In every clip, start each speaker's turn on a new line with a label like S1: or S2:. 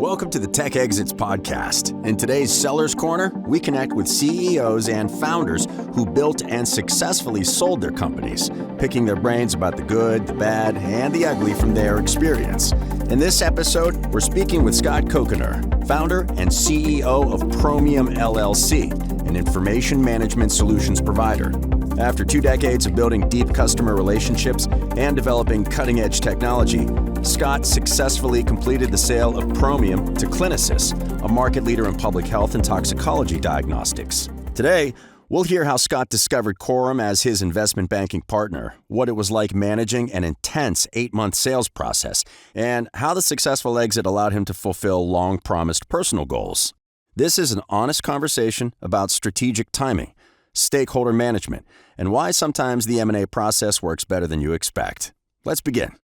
S1: Welcome to the Tech Exits podcast. In today's Sellers Corner, we connect with CEOs and founders who built and successfully sold their companies, picking their brains about the good, the bad, and the ugly from their experience. In this episode, we're speaking with Scot Cocanour, founder and CEO of Promium LLC, an information management solutions provider. After 2 decades of building deep customer relationships and developing cutting-edge technology, Scot successfully completed the sale of Promium to Clinisys, a market leader in public health and toxicology diagnostics. Today, we'll hear how Scot discovered Corum as his investment banking partner, what it was like managing an intense 8-month sales process, and how the successful exit allowed him to fulfill long-promised personal goals. This is an honest conversation about strategic timing, stakeholder management, and why sometimes the M&A process works better than you expect. Let's begin.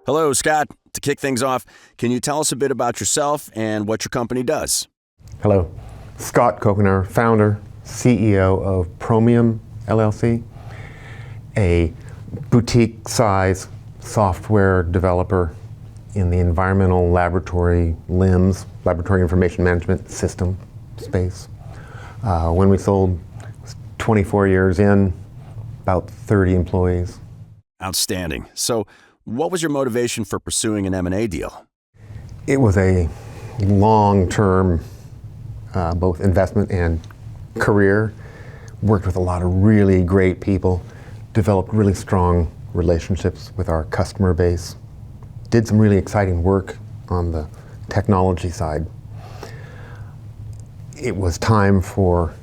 S1: Hello, Scot. To kick things off, can you tell us a bit about yourself and what your company does?
S2: Hello. Scot Cocanour, founder, CEO of Promium LLC, a boutique-size software developer in the environmental laboratory LIMS, laboratory information management system space. When we sold, 24 years in, about 30 employees.
S1: Outstanding. So, what was your motivation for pursuing an M&A deal?
S2: It was a long-term, both investment and career. Worked with a lot of really great people, developed really strong relationships with our customer base, did some really exciting work on the technology side. It was time for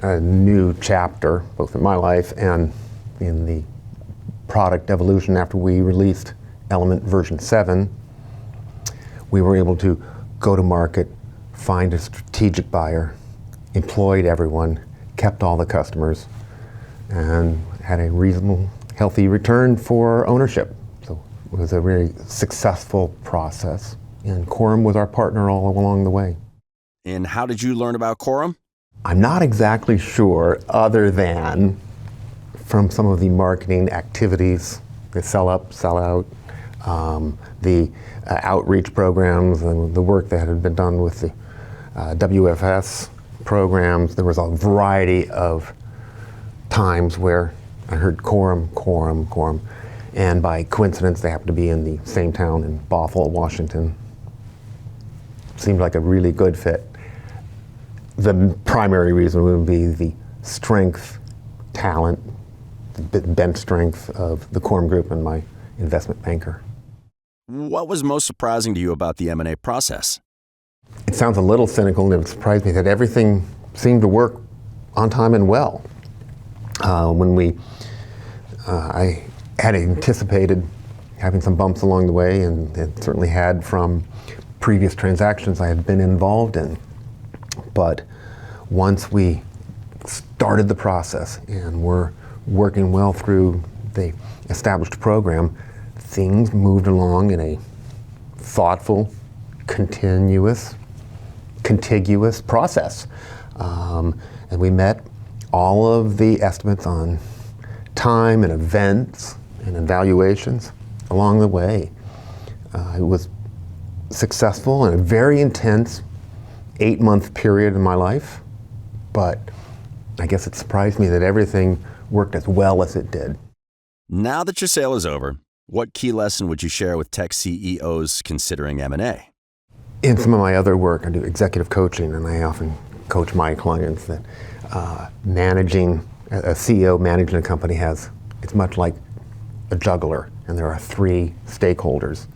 S2: a new chapter, both in my life and in the product evolution. After we released Element version 7, we were able to go to market, find a strategic buyer, employed everyone, kept all the customers, and had a reasonable, healthy return for ownership. So it was a very successful process, and Corum was our partner all along the way.
S1: And how did you learn about Corum?
S2: I'm not exactly sure, other than from some of the marketing activities, the sell up, sell out, the outreach programs, and the work that had been done with the WFS programs. There was a variety of times where I heard Corum, and by coincidence they happened to be in the same town in Bothell, Washington. Seemed like a really good fit. The primary reason would be the strength, talent, the bench strength of the Corum Group and my investment banker.
S1: What was most surprising to you about the M&A process?
S2: It sounds a little cynical, and it surprised me that everything seemed to work on time and well. I had anticipated having some bumps along the way, and it certainly had from previous transactions I had been involved in. But once we started the process and were working well through the established program, things moved along in a thoughtful, contiguous process. And we met all of the estimates on time and events and evaluations along the way. It was successful and a very intense 8-month period in my life, but I guess it surprised me that everything worked as well as it did.
S1: Now that your sale is over, what key lesson would you share with tech CEOs considering M&A?
S2: In some of my other work, I do executive coaching, and I often coach my clients that managing a CEO managing a company it's much like a juggler, and there are 3 stakeholders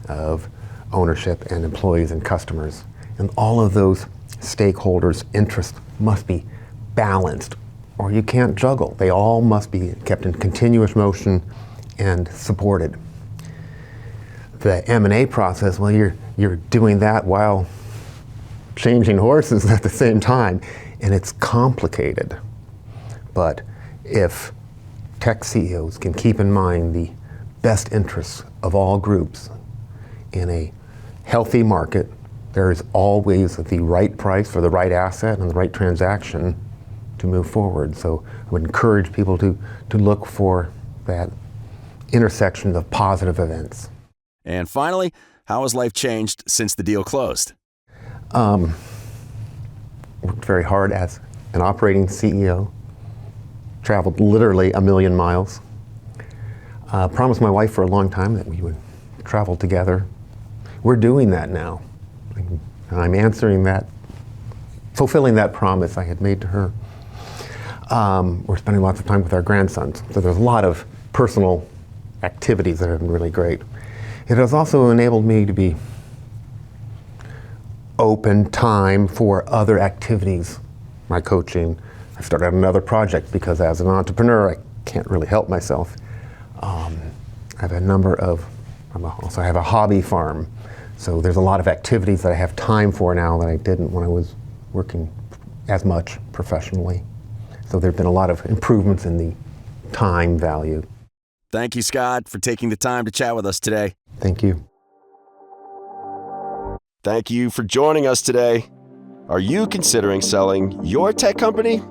S2: of ownership and employees and customers. And all of those stakeholders' interests must be balanced, or you can't juggle. They all must be kept in continuous motion and supported. The M&A process, well, you're doing that while changing horses at the same time, and it's complicated. But if tech CEOs can keep in mind the best interests of all groups in a healthy market, there is always the right price for the right asset and the right transaction to move forward. So I would encourage people to look for that intersection of positive events.
S1: And finally, How has life changed since the deal closed?
S2: Worked very hard as an operating CEO. Traveled literally 1,000,000 miles. Promised my wife for a long time that we would travel together. We're doing that now. I'm answering that, fulfilling that promise I had made to her. We're spending lots of time with our grandsons. So there's a lot of personal activities that have been really great. It has also enabled me to be open time for other activities, my coaching. I started another project because as an entrepreneur, I can't really help myself. I have a number of, I also have a hobby farm. So there's a lot of activities that I have time for now that I didn't when I was working as much professionally. So there have been a lot of improvements in the time value.
S1: Thank you, Scott, for taking the time to chat with us today.
S2: Thank you.
S1: Thank you for joining us today. Are you considering selling your tech company?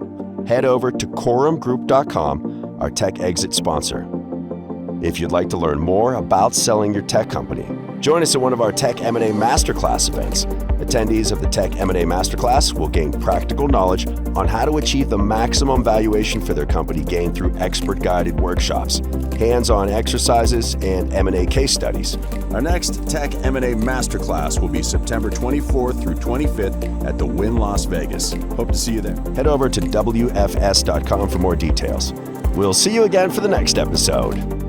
S1: Head over to corumgroup.com, our tech exit sponsor. If you'd like to learn more about selling your tech company, join us at one of our Tech M&A Masterclass events. Attendees of the Tech M&A Masterclass will gain practical knowledge on how to achieve the maximum valuation for their company gained through expert-guided workshops, hands-on exercises, and M&A case studies. Our next Tech M&A Masterclass will be September 24th through 25th at the Wynn Las Vegas. Hope to see you there. Head over to WFS.com for more details. We'll see you again for the next episode.